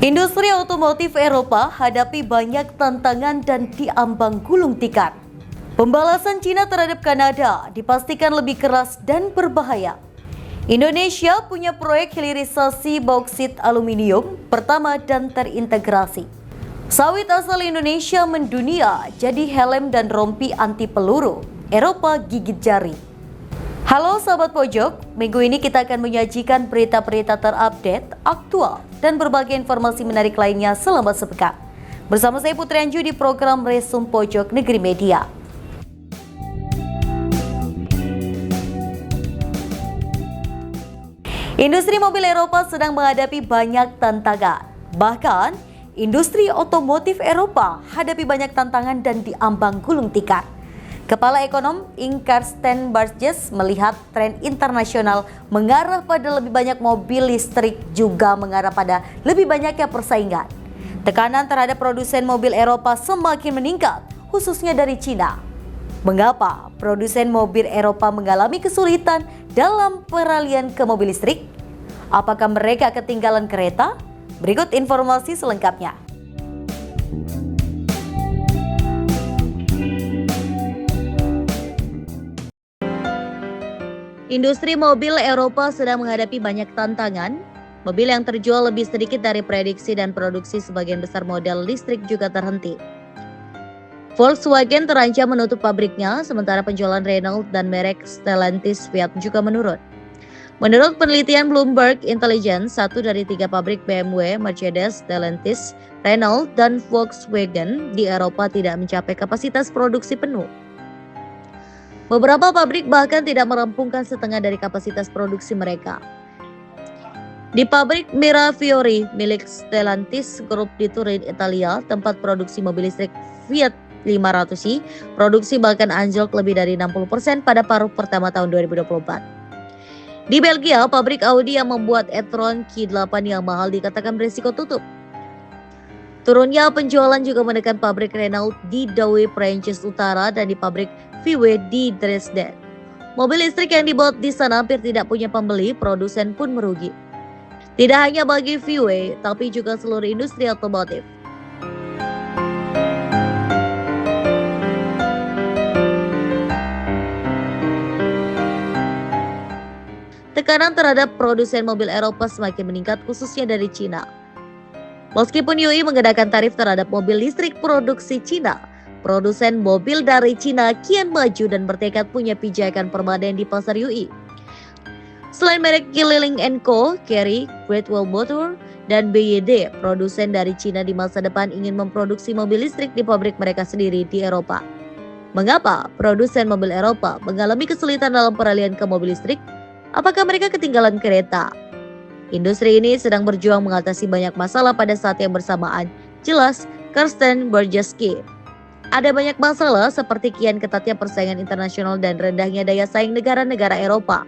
Industri otomotif Eropa hadapi banyak tantangan dan diambang gulung tikar. Pembalasan Cina terhadap Kanada dipastikan lebih keras dan berbahaya. Indonesia punya proyek hilirisasi bauksit aluminium pertama dan terintegrasi. Sawit asal Indonesia mendunia jadi helm dan rompi anti peluru. Eropa gigit jari. Halo sahabat pojok, minggu ini kita akan menyajikan berita-berita terupdate, aktual, dan berbagai informasi menarik lainnya selama sepekan. Bersama saya Putri Anju di program Resum Pojok Negeri Media. Industri mobil Eropa sedang menghadapi banyak tantangan. Bahkan, industri otomotif Eropa hadapi banyak tantangan dan diambang gulung tikar. Kepala Ekonom Karsten Bartjes melihat tren internasional mengarah pada lebih banyak mobil listrik juga mengarah pada lebih banyaknya persaingan. Tekanan terhadap produsen mobil Eropa semakin meningkat, khususnya dari Cina. Mengapa produsen mobil Eropa mengalami kesulitan dalam peralihan ke mobil listrik? Apakah mereka ketinggalan kereta? Berikut informasi selengkapnya. Industri mobil Eropa sedang menghadapi banyak tantangan. Mobil yang terjual lebih sedikit dari prediksi dan produksi sebagian besar model listrik juga terhenti. Volkswagen terancam menutup pabriknya, sementara penjualan Renault dan merek Stellantis Fiat juga menurun. Menurut penelitian Bloomberg Intelligence, 1 dari 3 pabrik BMW, Mercedes, Stellantis, Renault, dan Volkswagen di Eropa tidak mencapai kapasitas produksi penuh. Beberapa pabrik bahkan tidak merampungkan setengah dari kapasitas produksi mereka. Di pabrik Mirafiori milik Stellantis Group di Turin, Italia, tempat produksi mobil listrik Fiat 500i, produksi bahkan anjlok lebih dari 60% pada paruh pertama tahun 2024. Di Belgia, pabrik Audi yang membuat e-tron Q8 yang mahal dikatakan berisiko tutup. Turunnya penjualan juga menekan pabrik Renault di Douai, Prancis Utara, dan di pabrik VW di Dresden. Mobil listrik yang dibuat di sana hampir tidak punya pembeli, produsen pun merugi. Tidak hanya bagi VW, tapi juga seluruh industri otomotif. Tekanan terhadap produsen mobil Eropa semakin meningkat, khususnya dari Cina. Meskipun UI mengenakan tarif terhadap mobil listrik produksi Cina, produsen mobil dari Cina kian maju dan bertekad punya pijakan permanen di pasar UI. Selain merek Geely Co, Chery, Great Wall Motor, dan BYD, produsen dari Cina di masa depan ingin memproduksi mobil listrik di pabrik mereka sendiri di Eropa. Mengapa produsen mobil Eropa mengalami kesulitan dalam peralihan ke mobil listrik? Apakah mereka ketinggalan kereta? Industri ini sedang berjuang mengatasi banyak masalah pada saat yang bersamaan. Jelas, Karsten Bartjes. Ada banyak masalah seperti kian ketatnya persaingan internasional dan rendahnya daya saing negara-negara Eropa.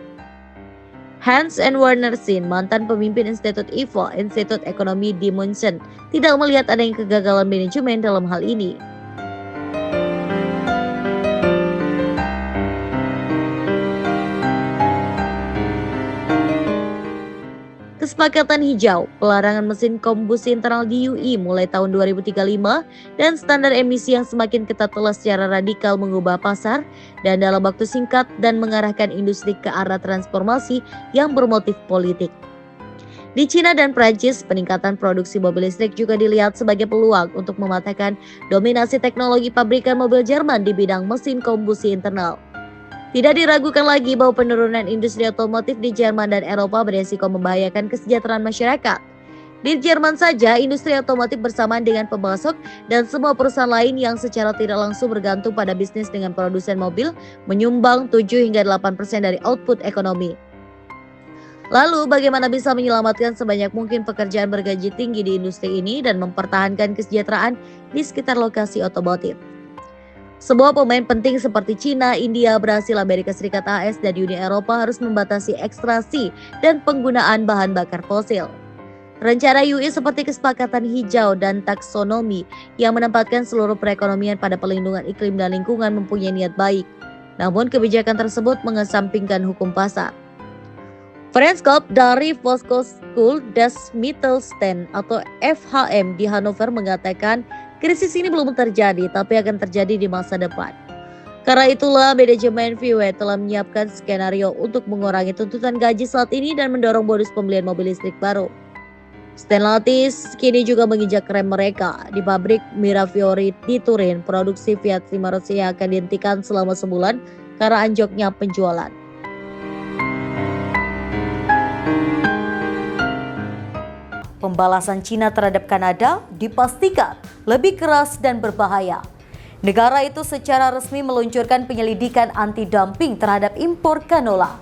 Hans and Werner Sinn, mantan pemimpin Institut IFO, Institut Ekonomi di München, tidak melihat adanya kegagalan manajemen dalam hal ini. Kesepakatan hijau, pelarangan mesin kombusi internal di UI mulai tahun 2035, dan standar emisi yang semakin ketat telah secara radikal mengubah pasar dan dalam waktu singkat dan mengarahkan industri ke arah transformasi yang bermotif politik. Di Cina dan Prancis, peningkatan produksi mobil listrik juga dilihat sebagai peluang untuk mematahkan dominasi teknologi pabrikan mobil Jerman di bidang mesin kombusi internal. Tidak diragukan lagi bahwa penurunan industri otomotif di Jerman dan Eropa beresiko membahayakan kesejahteraan masyarakat. Di Jerman saja, industri otomotif bersamaan dengan pemasok dan semua perusahaan lain yang secara tidak langsung bergantung pada bisnis dengan produsen mobil menyumbang 7 hingga 8% dari output ekonomi. Lalu, bagaimana bisa menyelamatkan sebanyak mungkin pekerjaan bergaji tinggi di industri ini dan mempertahankan kesejahteraan di sekitar lokasi otomotif? Sebuah pemain penting seperti Cina, India, Brasil, Amerika Serikat, AS, dan Uni Eropa harus membatasi ekstraksi dan penggunaan bahan bakar fosil. Rencana UI seperti kesepakatan hijau dan taksonomi yang menempatkan seluruh perekonomian pada perlindungan iklim dan lingkungan mempunyai niat baik. Namun kebijakan tersebut mengesampingkan hukum pasar. Franz Kopp dari Volkshochschule des Mittelstand atau FHM di Hannover mengatakan krisis ini belum terjadi tapi akan terjadi di masa depan. Karena itulah manajemen VW telah menyiapkan skenario untuk mengurangi tuntutan gaji saat ini dan mendorong bonus pembelian mobil listrik baru. Stellantis kini juga menginjak rem mereka. Di pabrik Mirafiori di Turin, produksi Fiat 500 akan dihentikan selama sebulan karena anjloknya penjualan. Pembalasan Cina terhadap Kanada dipastikan lebih keras dan berbahaya. Negara itu secara resmi meluncurkan penyelidikan anti-dumping terhadap impor canola.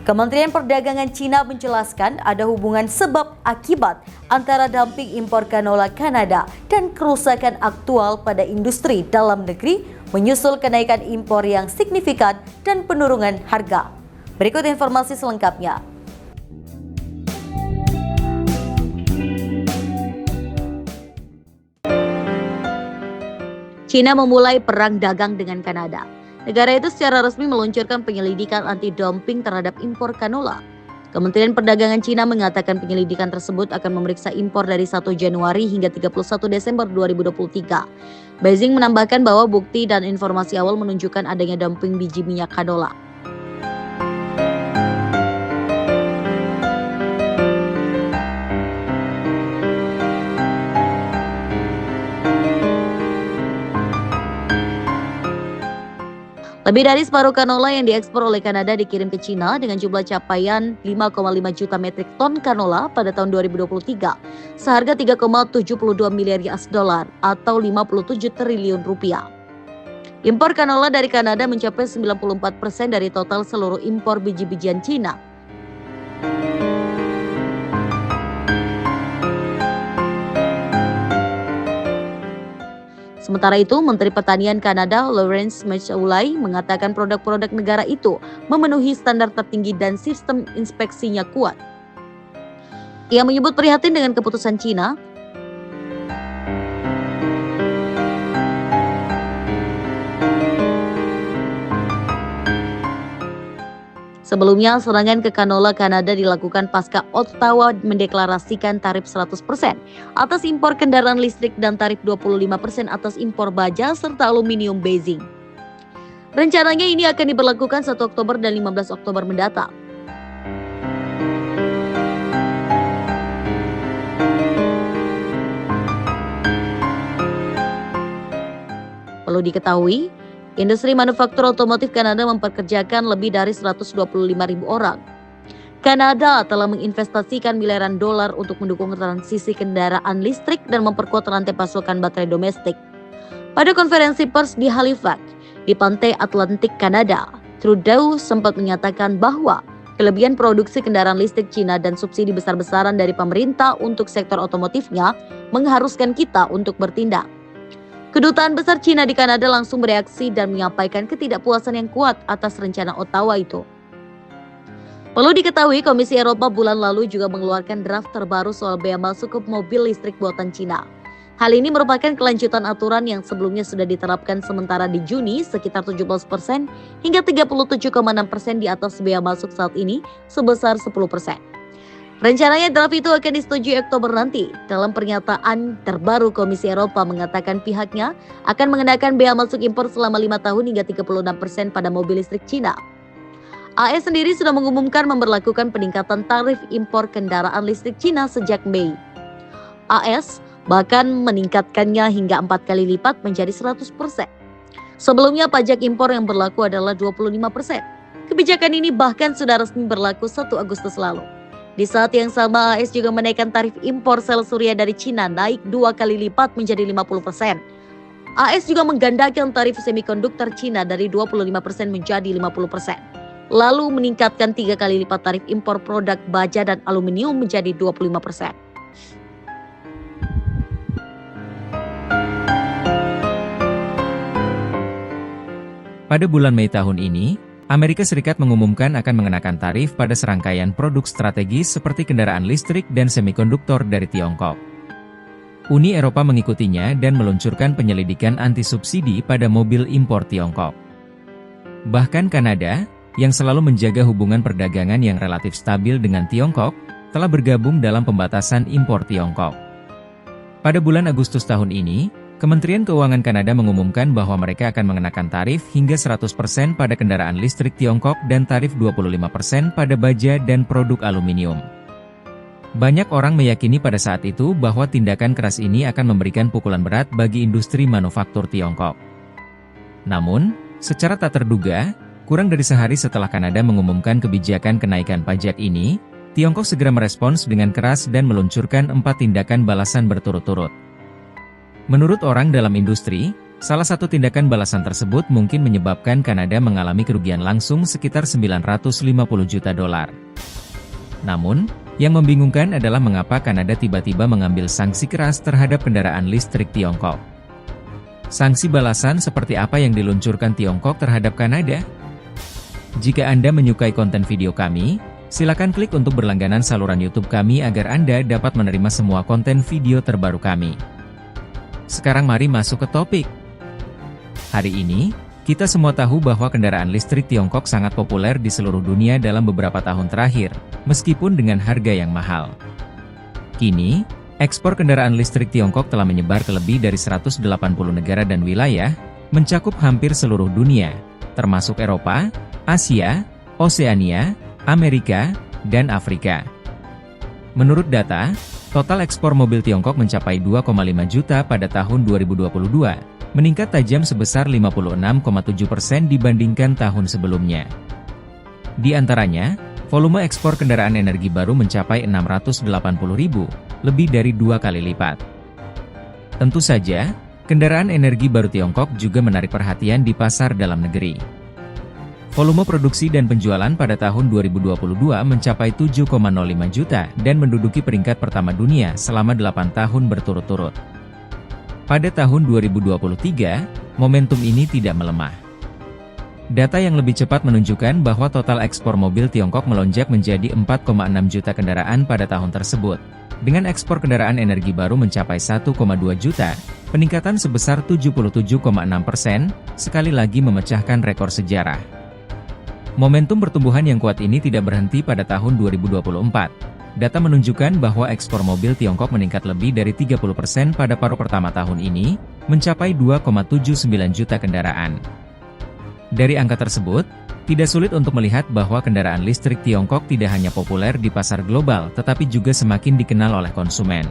Kementerian Perdagangan Cina menjelaskan ada hubungan sebab akibat antara dumping impor canola Kanada dan kerusakan aktual pada industri dalam negeri menyusul kenaikan impor yang signifikan dan penurunan harga. Berikut informasi selengkapnya. Cina memulai perang dagang dengan Kanada. Negara itu secara resmi meluncurkan penyelidikan anti-dumping terhadap impor canola. Kementerian Perdagangan Cina mengatakan penyelidikan tersebut akan memeriksa impor dari 1 Januari hingga 31 Desember 2023. Beijing menambahkan bahwa bukti dan informasi awal menunjukkan adanya dumping biji minyak canola. Lebih dari separuh canola yang diekspor oleh Kanada dikirim ke Cina dengan jumlah capaian 5,5 juta metrik ton canola pada tahun 2023, seharga 3,72 miliar US dollar atau 57 triliun rupiah. Impor canola dari Kanada mencapai 94% dari total seluruh impor biji-bijian Cina. Sementara itu, Menteri Pertanian Kanada Lawrence Macaulay mengatakan produk-produk negara itu memenuhi standar tertinggi dan sistem inspeksinya kuat. Ia menyebut prihatin dengan keputusan Cina Sebelumnya, serangan ke canola Kanada dilakukan pasca Ottawa mendeklarasikan tarif 100% atas impor kendaraan listrik dan tarif 25% atas impor baja serta aluminium Beijing. Rencananya ini akan diberlakukan 1 Oktober dan 15 Oktober mendatang. Perlu diketahui, industri manufaktur otomotif Kanada mempekerjakan lebih dari 125.000 orang. Kanada telah menginvestasikan miliaran dolar untuk mendukung transisi kendaraan listrik dan memperkuat rantai pasokan baterai domestik. Pada konferensi pers di Halifax, di pantai Atlantik Kanada, Trudeau sempat menyatakan bahwa kelebihan produksi kendaraan listrik Cina dan subsidi besar-besaran dari pemerintah untuk sektor otomotifnya mengharuskan kita untuk bertindak. Kedutaan besar Cina di Kanada langsung bereaksi dan menyampaikan ketidakpuasan yang kuat atas rencana Ottawa itu. Perlu diketahui, Komisi Eropa bulan lalu juga mengeluarkan draft terbaru soal bea masuk ke mobil listrik buatan Cina. Hal ini merupakan kelanjutan aturan yang sebelumnya sudah diterapkan sementara di Juni sekitar 17% hingga 37,6% di atas bea masuk saat ini sebesar 10%. Rencananya draft itu akan disetujui Oktober nanti. Dalam pernyataan terbaru, Komisi Eropa mengatakan pihaknya akan mengenakan bea masuk impor selama 5 tahun hingga 36% pada mobil listrik Cina. AS sendiri sudah mengumumkan memberlakukan peningkatan tarif impor kendaraan listrik Cina sejak Mei. AS bahkan meningkatkannya hingga 4 kali lipat menjadi 100%. Sebelumnya pajak impor yang berlaku adalah 25%. Kebijakan ini bahkan sudah resmi berlaku 1 Agustus lalu. Di saat yang sama, AS juga menaikkan tarif impor sel surya dari Cina naik 2 kali lipat menjadi 50%. AS juga menggandakan tarif semikonduktor Cina dari 25% menjadi 50%. Lalu meningkatkan 3 kali lipat tarif impor produk baja dan aluminium menjadi 25%. Pada bulan Mei tahun ini, Amerika Serikat mengumumkan akan mengenakan tarif pada serangkaian produk strategis seperti kendaraan listrik dan semikonduktor dari Tiongkok. Uni Eropa mengikutinya dan meluncurkan penyelidikan anti-subsidi pada mobil impor Tiongkok. Bahkan Kanada, yang selalu menjaga hubungan perdagangan yang relatif stabil dengan Tiongkok, telah bergabung dalam pembatasan impor Tiongkok. Pada bulan Agustus tahun ini, Kementerian Keuangan Kanada mengumumkan bahwa mereka akan mengenakan tarif hingga 100% pada kendaraan listrik Tiongkok dan tarif 25% pada baja dan produk aluminium. Banyak orang meyakini pada saat itu bahwa tindakan keras ini akan memberikan pukulan berat bagi industri manufaktur Tiongkok. Namun, secara tak terduga, kurang dari sehari setelah Kanada mengumumkan kebijakan kenaikan pajak ini, Tiongkok segera merespons dengan keras dan meluncurkan 4 tindakan balasan berturut-turut. Menurut orang dalam industri, salah satu tindakan balasan tersebut mungkin menyebabkan Kanada mengalami kerugian langsung sekitar 950 juta dolar. Namun, yang membingungkan adalah mengapa Kanada tiba-tiba mengambil sanksi keras terhadap kendaraan listrik Tiongkok. Sanksi balasan seperti apa yang diluncurkan Tiongkok terhadap Kanada? Jika Anda menyukai konten video kami, silakan klik untuk berlangganan saluran YouTube kami agar Anda dapat menerima semua konten video terbaru kami. Sekarang mari masuk ke topik. Hari ini, kita semua tahu bahwa kendaraan listrik Tiongkok sangat populer di seluruh dunia dalam beberapa tahun terakhir, meskipun dengan harga yang mahal. Kini, ekspor kendaraan listrik Tiongkok telah menyebar ke lebih dari 180 negara dan wilayah, mencakup hampir seluruh dunia, termasuk Eropa, Asia, Oseania, Amerika, dan Afrika. Menurut data, total ekspor mobil Tiongkok mencapai 2,5 juta pada tahun 2022, meningkat tajam sebesar 56,7% dibandingkan tahun sebelumnya. Di antaranya, volume ekspor kendaraan energi baru mencapai 680.000, lebih dari 2 kali lipat. Tentu saja, kendaraan energi baru Tiongkok juga menarik perhatian di pasar dalam negeri. Volume produksi dan penjualan pada tahun 2022 mencapai 7,05 juta dan menduduki peringkat pertama dunia selama 8 tahun berturut-turut. Pada tahun 2023, momentum ini tidak melemah. Data yang lebih cepat menunjukkan bahwa total ekspor mobil Tiongkok melonjak menjadi 4,6 juta kendaraan pada tahun tersebut, dengan ekspor kendaraan energi baru mencapai 1,2 juta, peningkatan sebesar 77,6%, sekali lagi memecahkan rekor sejarah. Momentum pertumbuhan yang kuat ini tidak berhenti pada tahun 2024. Data menunjukkan bahwa ekspor mobil Tiongkok meningkat lebih dari 30% pada paruh pertama tahun ini, mencapai 2,79 juta kendaraan. Dari angka tersebut, tidak sulit untuk melihat bahwa kendaraan listrik Tiongkok tidak hanya populer di pasar global tetapi juga semakin dikenal oleh konsumen.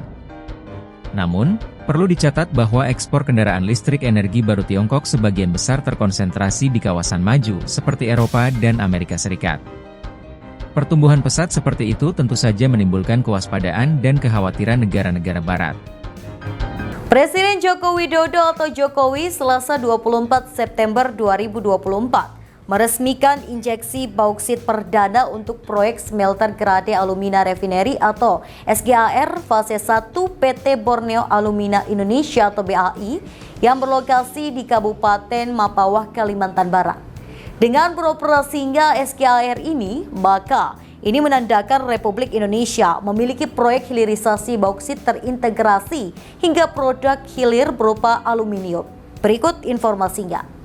Namun, perlu dicatat bahwa ekspor kendaraan listrik energi baru Tiongkok sebagian besar terkonsentrasi di kawasan maju seperti Eropa dan Amerika Serikat. Pertumbuhan pesat seperti itu tentu saja menimbulkan kewaspadaan dan kekhawatiran negara-negara barat. Presiden Joko Widodo atau Jokowi Selasa 24 September 2024 meresmikan injeksi bauksit perdana untuk proyek smelter Grade Alumina Refinery atau SGAR fase 1 PT Borneo Alumina Indonesia atau BAI yang berlokasi di Kabupaten Mapawah, Kalimantan Barat. Dengan beroperasinya SGAR ini, maka ini menandakan Republik Indonesia memiliki proyek hilirisasi bauksit terintegrasi hingga produk hilir berupa aluminium. Berikut informasinya.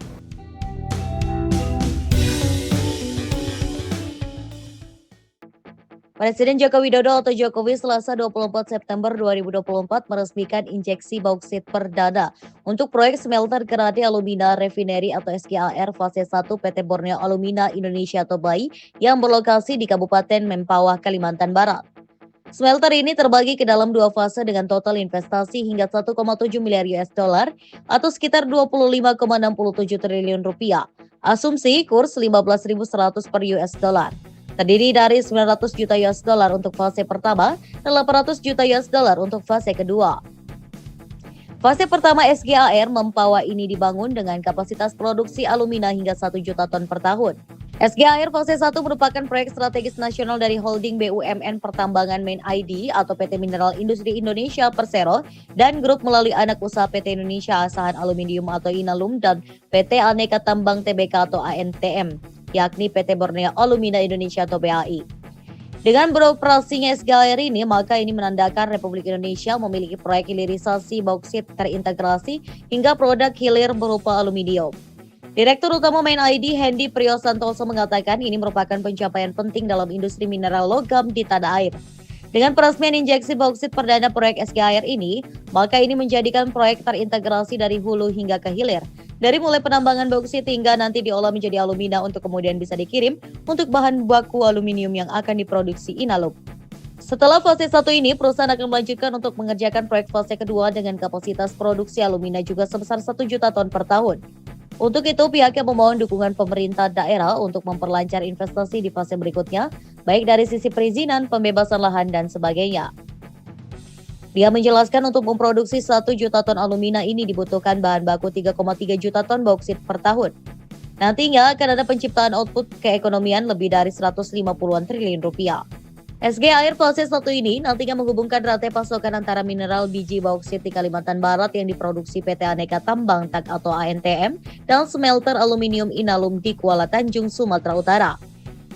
Presiden Joko Widodo atau Jokowi Selasa 24 September 2024 meresmikan injeksi bauksit perdana untuk proyek smelter Grade Alumina Refinery atau SGAR fase 1 PT Borneo Alumina Indonesia atau BAI yang berlokasi di Kabupaten Mempawah, Kalimantan Barat. Smelter ini terbagi ke dalam 2 fase dengan total investasi hingga 1,7 miliar US dollar atau sekitar 25,67 triliun rupiah. Asumsi kurs 15.100 per US dollar. Terdiri dari 900 juta US dollar untuk fase pertama dan 800 juta US dollar untuk fase kedua. Fase pertama SGAR Mempawah ini dibangun dengan kapasitas produksi alumina hingga 1 juta ton per tahun. SGAR fase 1 merupakan proyek strategis nasional dari holding BUMN Pertambangan Main ID atau PT Mineral Industri Indonesia Persero dan grup melalui anak usaha PT Indonesia Asahan Aluminium atau Inalum dan PT Aneka Tambang Tbk atau ANTM, yakni PT Borneo Alumina Indonesia atau BAI. Dengan beroperasinya SGAR ini, maka ini menandakan Republik Indonesia memiliki proyek hilirisasi bauksit terintegrasi hingga produk hilir berupa aluminium. Direktur Utama Main ID Hendy Priyosantoso mengatakan ini merupakan pencapaian penting dalam industri mineral logam di tanah air. Dengan peresmian injeksi bauksit perdana proyek SGAR ini, maka ini menjadikan proyek terintegrasi dari hulu hingga ke hilir. Dari mulai penambangan bauksit hingga nanti diolah menjadi alumina untuk kemudian bisa dikirim untuk bahan baku aluminium yang akan diproduksi Inalum. Setelah fase 1 ini, perusahaan akan melanjutkan untuk mengerjakan proyek fase kedua dengan kapasitas produksi alumina juga sebesar 1 juta ton per tahun. Untuk itu, pihaknya memohon dukungan pemerintah daerah untuk memperlancar investasi di fase berikutnya, baik dari sisi perizinan, pembebasan lahan, dan sebagainya. Dia menjelaskan untuk memproduksi 1 juta ton alumina ini dibutuhkan bahan baku 3,3 juta ton bauksit per tahun. Nantinya akan ada penciptaan output keekonomian lebih dari 150-an triliun rupiah. SGAR fase 1 ini nantinya menghubungkan rantai pasokan antara mineral biji bauksit di Kalimantan Barat yang diproduksi PT Aneka Tambang Tak atau ANTM dan smelter aluminium Inalum di Kuala Tanjung, Sumatera Utara.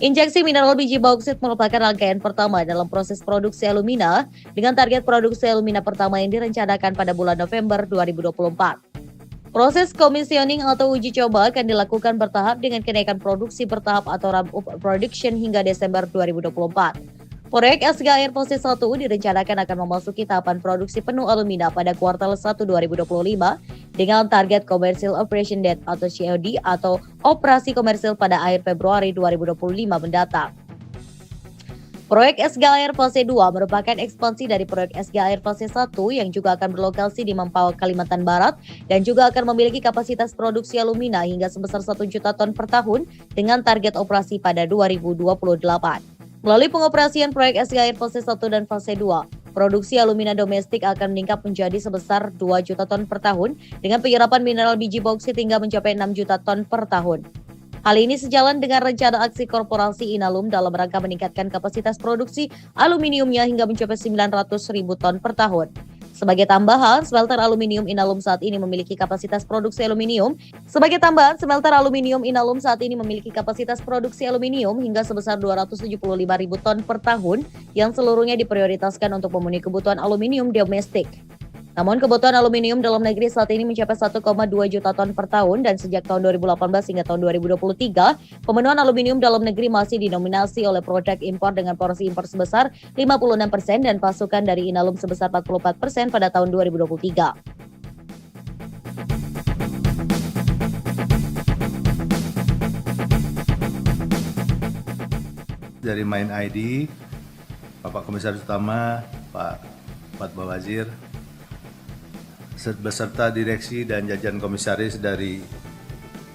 Injeksi mineral biji bauksit merupakan rangkaian pertama dalam proses produksi alumina dengan target produksi alumina pertama yang direncanakan pada bulan November 2024. Proses commissioning atau uji coba akan dilakukan bertahap dengan kenaikan produksi bertahap atau ramp-up production hingga Desember 2024. Proyek SGAR fase 1 direncanakan akan memasuki tahapan produksi penuh alumina pada kuartal 1 2025 dengan target Commercial Operation Date atau COD atau operasi komersil pada akhir Februari 2025 mendatang. Proyek SGAR fase 2 merupakan ekspansi dari proyek SGAR fase 1 yang juga akan berlokasi di Mampawah, Kalimantan Barat dan juga akan memiliki kapasitas produksi alumina hingga sebesar 1 juta ton per tahun dengan target operasi pada 2028. Melalui pengoperasian proyek SGAR fase 1 dan fase 2, produksi alumina domestik akan meningkat menjadi sebesar 2 juta ton per tahun dengan penyerapan mineral biji bauksit hingga mencapai 6 juta ton per tahun. Hal ini sejalan dengan rencana aksi korporasi Inalum dalam rangka meningkatkan kapasitas produksi aluminiumnya hingga mencapai 900.000 ton per tahun. Sebagai tambahan, smelter aluminium Inalum saat ini memiliki kapasitas produksi aluminium hingga sebesar 275.000 ton per tahun yang seluruhnya diprioritaskan untuk memenuhi kebutuhan aluminium domestik. Namun kebutuhan aluminium dalam negeri saat ini mencapai 1,2 juta ton per tahun dan sejak tahun 2018 hingga tahun 2023, pemenuhan aluminium dalam negeri masih dinominasi oleh produk impor dengan porsi impor sebesar 56% dan pasukan dari Inalum sebesar 44% pada tahun 2023. Dari Main ID, Bapak Komisaris Utama, Pak Fatwa Wazir, beserta direksi dan jajaran komisaris dari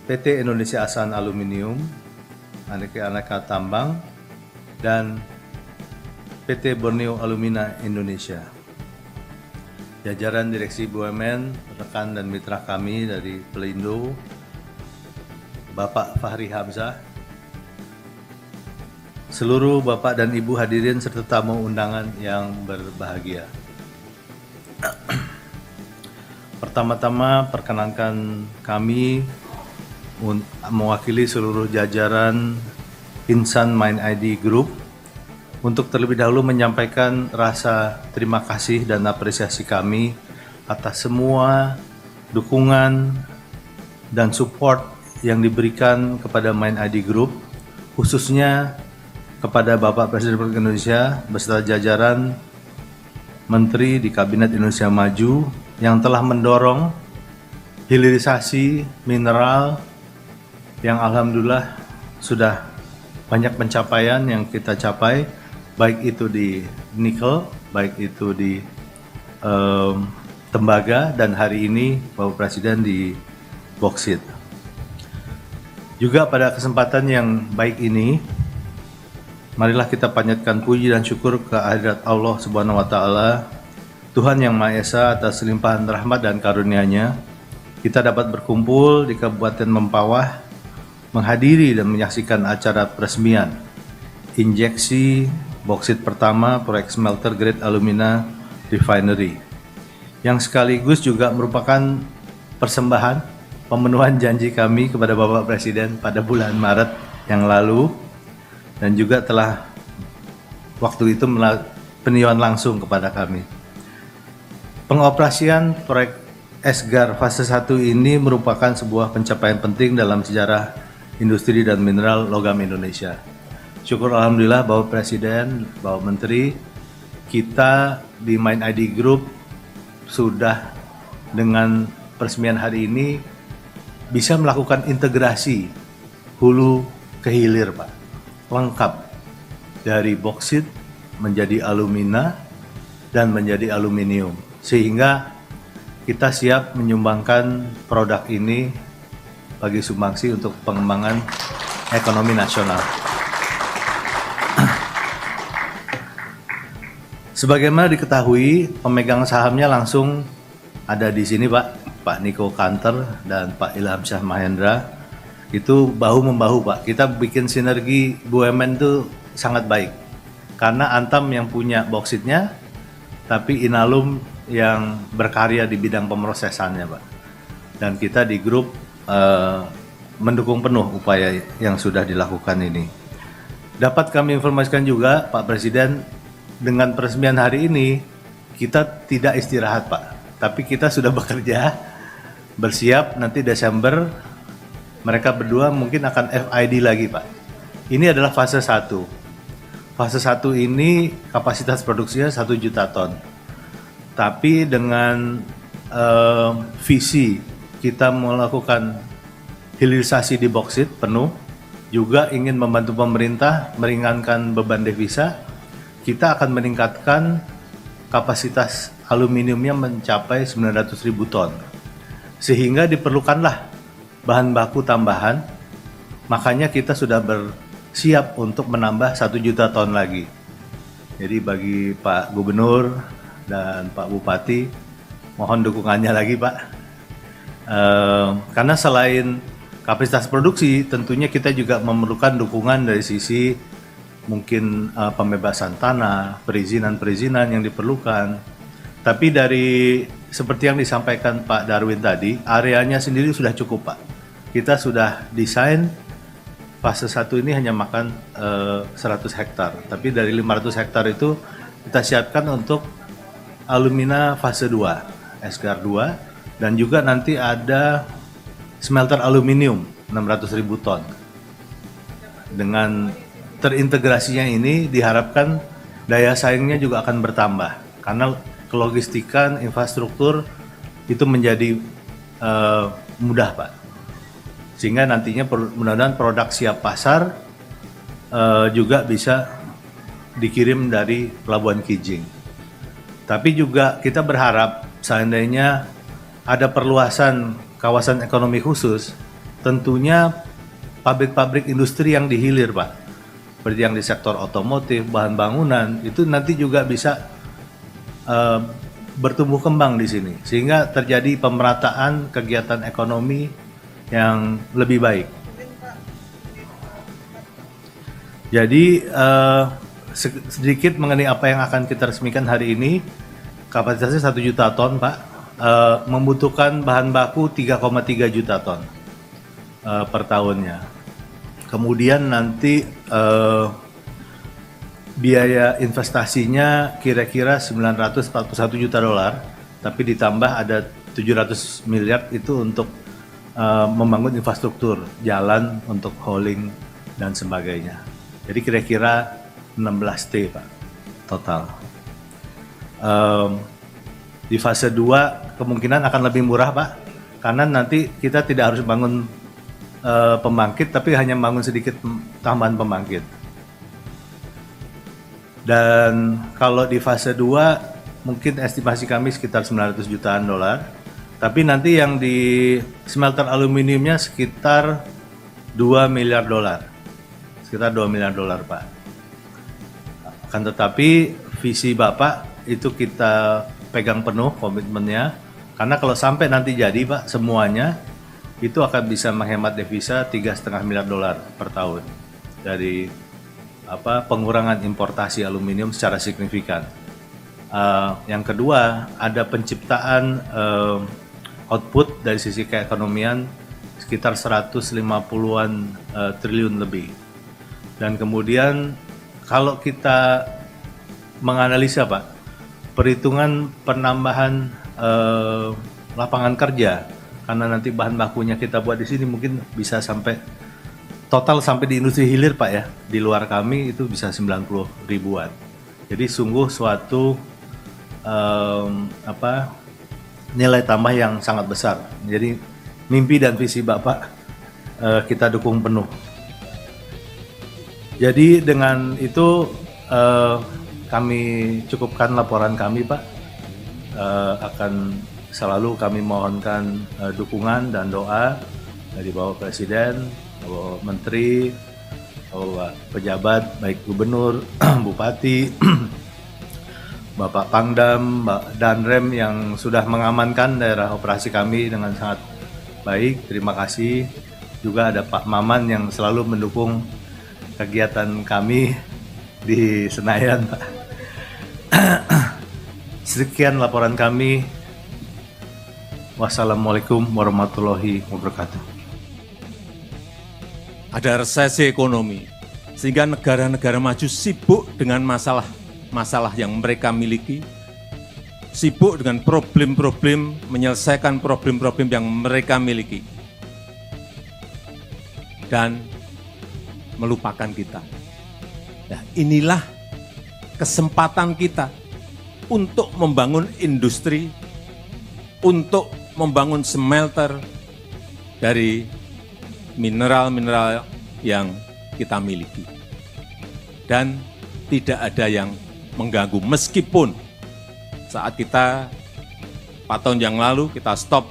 PT Indonesia Asan Aluminium, Aneka Tambang, dan PT Borneo Alumina Indonesia. Jajaran direksi BUMN, rekan dan mitra kami dari Pelindo, Bapak Fahri Hamzah, seluruh Bapak dan Ibu hadirin serta tamu undangan yang berbahagia. Pertama-tama perkenankan kami mewakili seluruh jajaran Insan Main ID Group untuk terlebih dahulu menyampaikan rasa terima kasih dan apresiasi kami atas semua dukungan dan support yang diberikan kepada Main ID Group, khususnya kepada Bapak Presiden Republik Indonesia beserta jajaran Menteri di Kabinet Indonesia Maju yang telah mendorong hilirisasi mineral yang alhamdulillah sudah banyak pencapaian yang kita capai, baik itu di nikel, baik itu di tembaga, dan hari ini Bapak Presiden di bauksit. Juga pada kesempatan yang baik ini, marilah kita panjatkan puji dan syukur kehadirat Allah Subhanahu wa Ta'ala, Tuhan Yang Maha Esa, atas limpahan rahmat dan karunia-Nya. Kita dapat berkumpul di Kabupaten Mempawah, menghadiri dan menyaksikan acara peresmian injeksi bauksit pertama proyek smelter grade alumina refinery, yang sekaligus juga merupakan persembahan pemenuhan janji kami kepada Bapak Presiden pada bulan Maret yang lalu, dan juga telah waktu itu peninjauan langsung kepada kami. Pengoperasian proyek Esgar fase 1 ini merupakan sebuah pencapaian penting dalam sejarah industri dan mineral logam Indonesia. Syukur alhamdulillah Bapak Presiden, Bapak Menteri, kita di Mind ID Group sudah dengan peresmian hari ini bisa melakukan integrasi hulu ke hilir, Pak. Lengkap dari boksit menjadi alumina dan menjadi aluminium. Sehingga kita siap menyumbangkan produk ini bagi sumbangsi untuk pengembangan ekonomi nasional. Sebagaimana diketahui, pemegang sahamnya langsung ada di sini, Pak Niko Kanter dan Pak Ilham Syah Mahendra. Itu bahu-membahu, Pak. Kita bikin sinergi BUMN itu sangat baik. Karena Antam yang punya boksitnya, tapi Inalum yang berkarya di bidang pemrosesannya, Pak. Dan kita di grup mendukung penuh upaya yang sudah dilakukan ini. Dapat kami informasikan juga, Pak Presiden, dengan peresmian hari ini, kita tidak istirahat, Pak. Tapi kita sudah bekerja, bersiap nanti Desember, mereka berdua mungkin akan FID lagi, Pak. Ini adalah fase 1. Fase 1 ini kapasitas produksinya 1 juta ton. Tapi dengan visi kita melakukan hilirisasi di boksit penuh, juga ingin membantu pemerintah meringankan beban devisa, kita akan meningkatkan kapasitas aluminiumnya mencapai 900.000 ton. Sehingga diperlukanlah bahan baku tambahan, makanya kita sudah bersiap untuk menambah 1 juta ton lagi. Jadi bagi Pak Gubernur dan Pak Bupati, mohon dukungannya lagi, Pak. Karena selain kapasitas produksi, tentunya kita juga memerlukan dukungan dari sisi mungkin pembebasan tanah, perizinan-perizinan yang diperlukan. Tapi dari seperti yang disampaikan Pak Darwin tadi, areanya sendiri sudah cukup, Pak. Kita sudah desain fase 1 ini hanya makan 100 hektar. Tapi dari 500 hektar itu kita siapkan untuk alumina fase 2, Esgar 2, dan juga nanti ada smelter aluminium 600.000 ton. Dengan terintegrasinya ini diharapkan daya saingnya juga akan bertambah karena kelogistikan infrastruktur itu menjadi mudah, Pak. Sehingga nantinya mudah-mudahan produk siap pasar juga bisa dikirim dari Pelabuhan Kijing. Tapi juga kita berharap seandainya ada perluasan kawasan ekonomi khusus, tentunya pabrik-pabrik industri yang dihilir, Pak. Seperti yang di sektor otomotif, bahan bangunan, itu nanti juga bisa bertumbuh kembang di sini. Sehingga terjadi pemerataan kegiatan ekonomi yang lebih baik. Jadi sedikit mengenai apa yang akan kita resmikan hari ini. Kapasitasnya 1 juta ton, Pak. Membutuhkan bahan baku 3,3 juta ton per tahunnya. Kemudian nanti biaya investasinya kira-kira 941 juta dolar, tapi ditambah ada 700 miliar itu untuk membangun infrastruktur, jalan untuk hauling dan sebagainya. Jadi kira-kira 16T, Pak, total. Di fase 2 kemungkinan akan lebih murah, Pak, karena nanti kita tidak harus bangun pembangkit, tapi hanya bangun sedikit tambahan pembangkit. Dan kalau di fase 2 mungkin estimasi kami sekitar 900 jutaan dolar, tapi nanti yang di smelter aluminiumnya sekitar 2 miliar dolar. Sekitar 2 miliar dolar, Pak. Akan tetapi visi Bapak itu kita pegang penuh komitmennya, karena kalau sampai nanti jadi, Pak, semuanya itu akan bisa menghemat devisa 3,5 miliar dolar per tahun dari pengurangan importasi aluminium secara signifikan. Yang kedua, ada penciptaan output dari sisi keekonomian sekitar 150-an triliun lebih. Dan kemudian kalau kita menganalisa, Pak, perhitungan penambahan lapangan kerja, karena nanti bahan bakunya kita buat di sini mungkin bisa sampai total sampai di industri hilir Pak ya, di luar kami itu bisa 90 ribuan. Jadi sungguh suatu nilai tambah yang sangat besar. Jadi mimpi dan visi Bapak kita dukung penuh. Jadi dengan itu kami cukupkan laporan kami Pak. Akan selalu kami mohonkan dukungan dan doa dari Bapak Presiden, Bapak Menteri, Bapak pejabat, baik gubernur, bupati, Bapak Pangdam, Mbak Danrem yang sudah mengamankan daerah operasi kami dengan sangat baik. Terima kasih. Juga ada Pak Maman yang selalu mendukung kegiatan kami di Senayan, Pak. Sekian laporan kami. Wassalamualaikum warahmatullahi wabarakatuh. Ada resesi ekonomi, sehingga negara-negara maju sibuk dengan masalah yang mereka miliki, sibuk dengan problem-problem, menyelesaikan problem-problem yang mereka miliki, dan melupakan kita. Nah, inilah kesempatan kita untuk membangun industri, untuk membangun smelter dari mineral-mineral yang kita miliki. Dan tidak ada yang mengganggu, meskipun saat kita 4 tahun yang lalu kita stop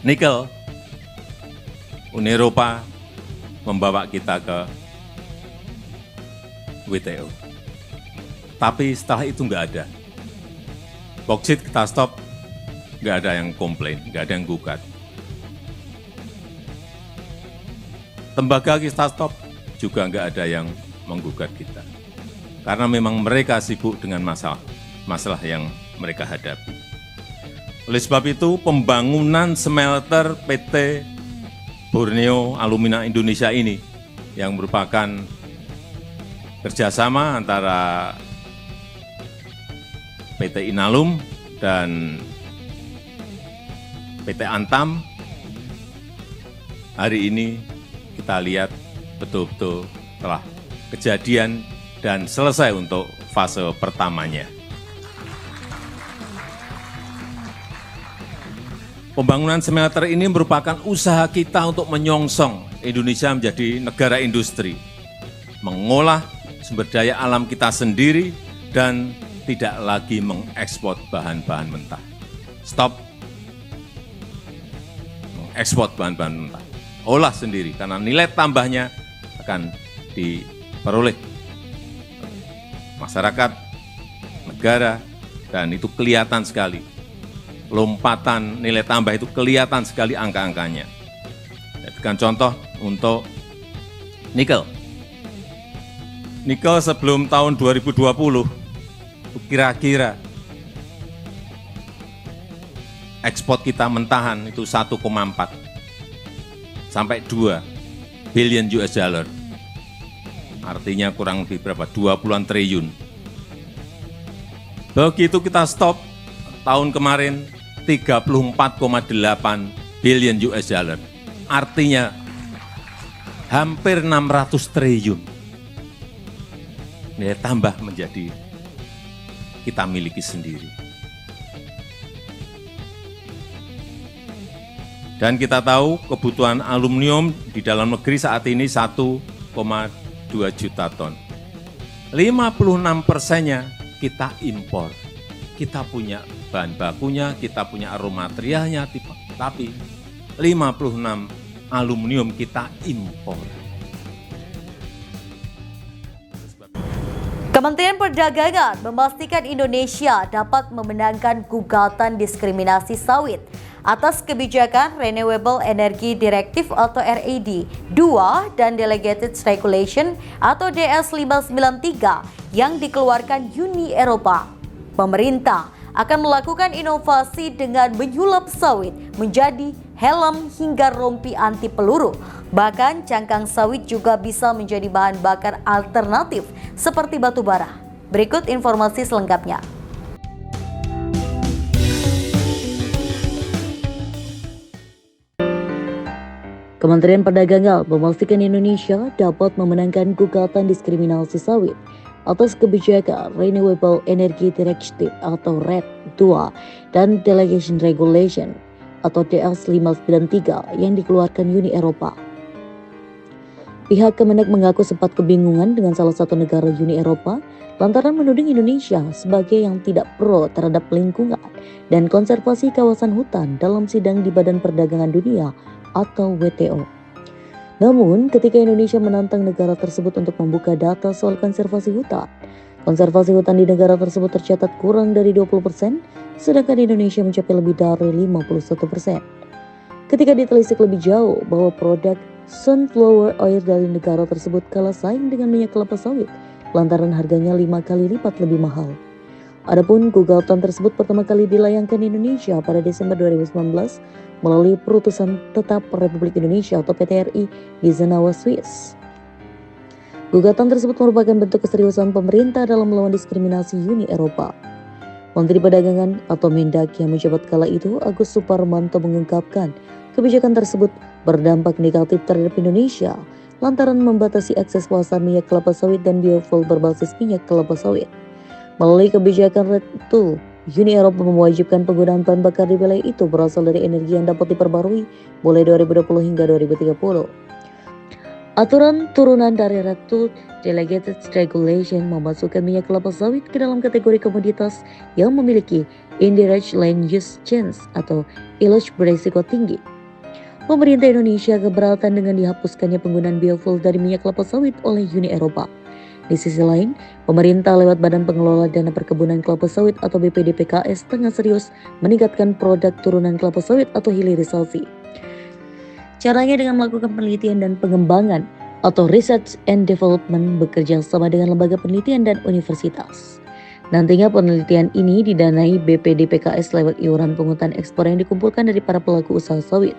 nikel, Uni Eropa membawa kita ke WTO. Tapi setelah itu nggak ada. Boksit kita stop, nggak ada yang komplain, nggak ada yang gugat. Tembaga kita stop, juga nggak ada yang menggugat kita. Karena memang mereka sibuk dengan masalah yang mereka hadapi. Oleh sebab itu, pembangunan smelter PT Borneo Alumina Indonesia ini, yang merupakan kerjasama antara PT Inalum dan PT Antam, hari ini kita lihat betul-betul telah kejadian dan selesai untuk fase pertamanya. Pembangunan smelter ini merupakan usaha kita untuk menyongsong Indonesia menjadi negara industri, mengolah sumber daya alam kita sendiri, dan tidak lagi mengekspor bahan-bahan mentah. Stop mengekspor bahan-bahan mentah. Olah sendiri, karena nilai tambahnya akan diperoleh masyarakat, negara, dan itu kelihatan sekali. Lompatan nilai tambah itu kelihatan sekali angka-angkanya. Saya berikan contoh untuk nikel. Nikel sebelum tahun 2020, kira-kira ekspor kita mentahan itu 1,4 sampai 2 billion US dollar. Artinya kurang lebih berapa? 20-an triliun. Begitu kita stop tahun kemarin 34,8 billion US dollar. Artinya hampir 600 triliun. Nilai tambah menjadi kita miliki sendiri. Dan kita tahu kebutuhan aluminium di dalam negeri saat ini 1,2 juta ton. 56%-nya kita impor. Kita punya bahan bakunya, kita punya raw materialnya, tapi 56 aluminium kita impor. Kementerian Perdagangan memastikan Indonesia dapat memenangkan gugatan diskriminasi sawit atas kebijakan Renewable Energy Directive atau RED 2 dan Delegated Regulation atau DS 593 yang dikeluarkan Uni Eropa. Pemerintah akan melakukan inovasi dengan menyulap sawit menjadi helm hingga rompi anti peluru. Bahkan cangkang sawit juga bisa menjadi bahan bakar alternatif seperti batu bara. Berikut informasi selengkapnya. Kementerian Perdagangan memastikan Indonesia dapat memenangkan gugatan diskriminasi sawit atas kebijakan Renewable Energy Directive atau RED II dan Delegation Regulation atau DS 593 yang dikeluarkan Uni Eropa. Pihak Kemenak mengaku sempat kebingungan dengan salah satu negara Uni Eropa lantaran menuding Indonesia sebagai yang tidak pro terhadap lingkungan dan konservasi kawasan hutan dalam sidang di Badan Perdagangan Dunia atau WTO. Namun, ketika Indonesia menantang negara tersebut untuk membuka data soal konservasi hutan di negara tersebut tercatat kurang dari 20%, sedangkan Indonesia mencapai lebih dari 51%. Ketika ditelisik lebih jauh bahwa produk sunflower oil dari negara tersebut kalah saing dengan minyak kelapa sawit lantaran harganya 5 kali lipat lebih mahal. Adapun gugatan tersebut pertama kali dilayangkan Indonesia pada Desember 2019 melalui Perutusan Tetap Republik Indonesia atau PTRI di Zenawa, Swiss. Gugatan tersebut merupakan bentuk keseriusan pemerintah dalam melawan diskriminasi Uni Eropa. Menteri Perdagangan atau Mendak yang menjabat kala itu, Agus Suparmanto, mengungkapkan kebijakan tersebut berdampak negatif terhadap Indonesia lantaran membatasi akses pasar minyak kelapa sawit dan biofuel berbasis minyak kelapa sawit. Melalui kebijakan RED II, Uni Eropa mewajibkan penggunaan bahan bakar di wilayah itu berasal dari energi yang dapat diperbarui mulai 2020 hingga 2030. Aturan turunan dari RED II Delegated Regulation memasukkan minyak kelapa sawit ke dalam kategori komoditas yang memiliki Indirect Land Use Change atau ILUC berisiko tinggi. Pemerintah Indonesia keberatan dengan dihapuskannya penggunaan biofuel dari minyak kelapa sawit oleh Uni Eropa. Di sisi lain, pemerintah lewat Badan Pengelola Dana Perkebunan Kelapa Sawit atau BPDPKS tengah serius meningkatkan produk turunan kelapa sawit atau hilirisasi. Caranya dengan melakukan penelitian dan pengembangan atau Research and Development bekerja sama dengan lembaga penelitian dan universitas. Nantinya penelitian ini didanai BPDPKS lewat iuran pungutan ekspor yang dikumpulkan dari para pelaku usaha sawit.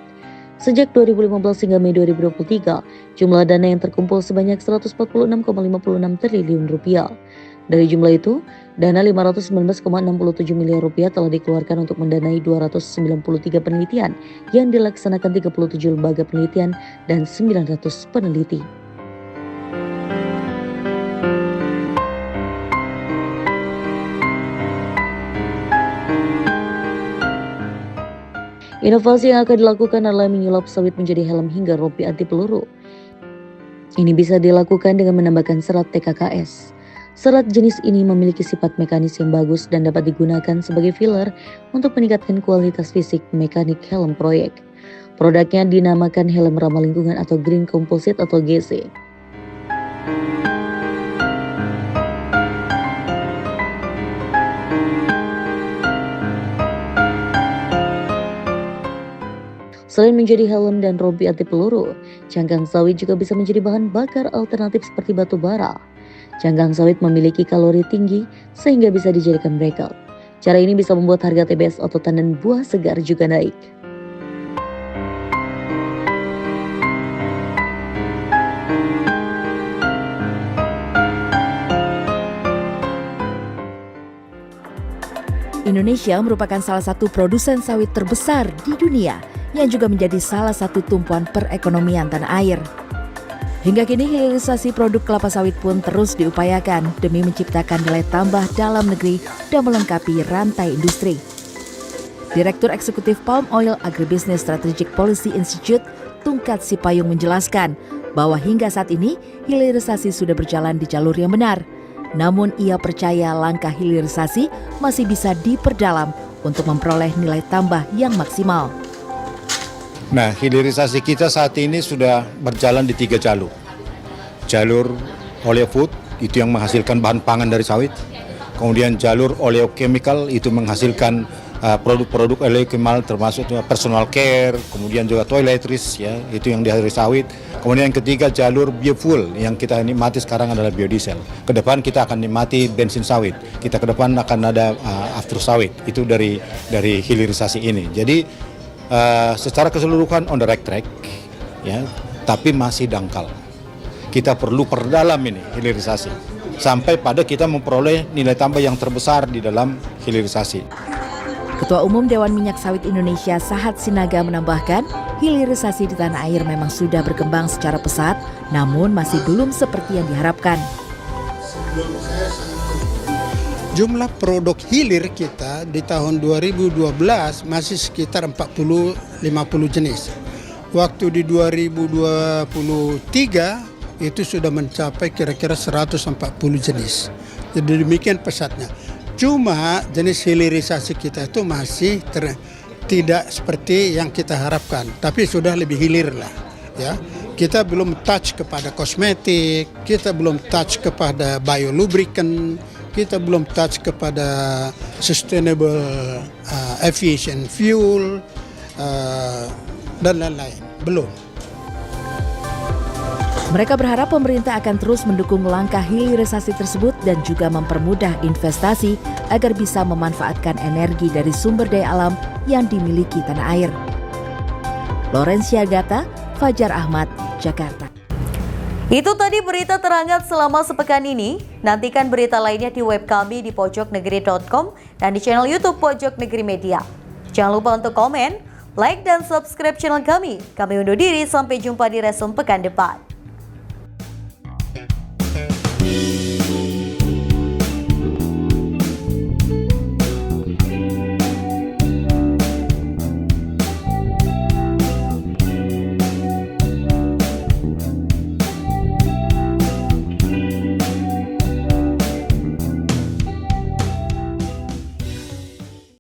Sejak 2015 hingga Mei 2023, jumlah dana yang terkumpul sebanyak 146,56 triliun rupiah. Dari jumlah itu, dana 519,67 miliar rupiah telah dikeluarkan untuk mendanai 293 penelitian yang dilaksanakan 37 lembaga penelitian dan 900 peneliti. Inovasi yang akan dilakukan adalah menyulap sawit menjadi helm hingga rompi anti peluru. Ini bisa dilakukan dengan menambahkan serat TKKS. Serat jenis ini memiliki sifat mekanis yang bagus dan dapat digunakan sebagai filler untuk meningkatkan kualitas fisik mekanik helm proyek. Produknya dinamakan helm ramah lingkungan atau Green Composite atau GC. Selain menjadi helm dan rompi anti peluru, cangkang sawit juga bisa menjadi bahan bakar alternatif seperti batu bara. Cangkang sawit memiliki kalori tinggi sehingga bisa dijadikan breakout. Cara ini bisa membuat harga TBS atau tandan buah segar juga naik. Indonesia merupakan salah satu produsen sawit terbesar di dunia yang juga menjadi salah satu tumpuan perekonomian tanah air. Hingga kini hilirisasi produk kelapa sawit pun terus diupayakan demi menciptakan nilai tambah dalam negeri dan melengkapi rantai industri. Direktur Eksekutif Palm Oil Agribusiness Strategic Policy Institute, Tungkat Sipayung menjelaskan bahwa hingga saat ini hilirisasi sudah berjalan di jalur yang benar. Namun ia percaya langkah hilirisasi masih bisa diperdalam untuk memperoleh nilai tambah yang maksimal. Nah, hilirisasi kita saat ini sudah berjalan di 3 jalur. Jalur oleofood, itu yang menghasilkan bahan pangan dari sawit. Kemudian jalur oleochemical, itu menghasilkan produk-produk oleochemical termasuk personal care, kemudian juga toiletries, ya, itu yang dari sawit. Kemudian yang ketiga jalur biofuel, yang kita nikmati sekarang adalah biodiesel. Kedepan kita akan nikmati bensin sawit. Kita ke depan akan ada after sawit, itu dari hilirisasi ini. Jadi secara keseluruhan on the right track, ya, tapi masih dangkal. Kita perlu perdalam ini hilirisasi sampai pada kita memperoleh nilai tambah yang terbesar di dalam hilirisasi. Ketua Umum Dewan Minyak Sawit Indonesia Sahat Sinaga menambahkan, hilirisasi di tanah air memang sudah berkembang secara pesat, namun masih belum seperti yang diharapkan. Jumlah produk hilir kita di tahun 2012 masih sekitar 40-50 jenis. Waktu di 2023 itu sudah mencapai kira-kira 140 jenis. Jadi demikian pesatnya. Cuma jenis hilirisasi kita itu masih tidak seperti yang kita harapkan, tapi sudah lebih hilir lah. Ya, kita belum touch kepada kosmetik, kita belum touch kepada biolubricant, kita belum touch kepada sustainable aviation fuel dan lain-lain, belum. Mereka berharap pemerintah akan terus mendukung langkah hilirisasi tersebut dan juga mempermudah investasi agar bisa memanfaatkan energi dari sumber daya alam yang dimiliki tanah air. Lorencia Gata, Fajar Ahmad, Jakarta. Itu tadi berita terhangat selama sepekan ini. Nantikan berita lainnya di web kami di pojoknegeri.com dan di channel YouTube Pojok Negeri Media. Jangan lupa untuk komen, like, dan subscribe channel kami. Kami undur diri, sampai jumpa di Resum pekan depan.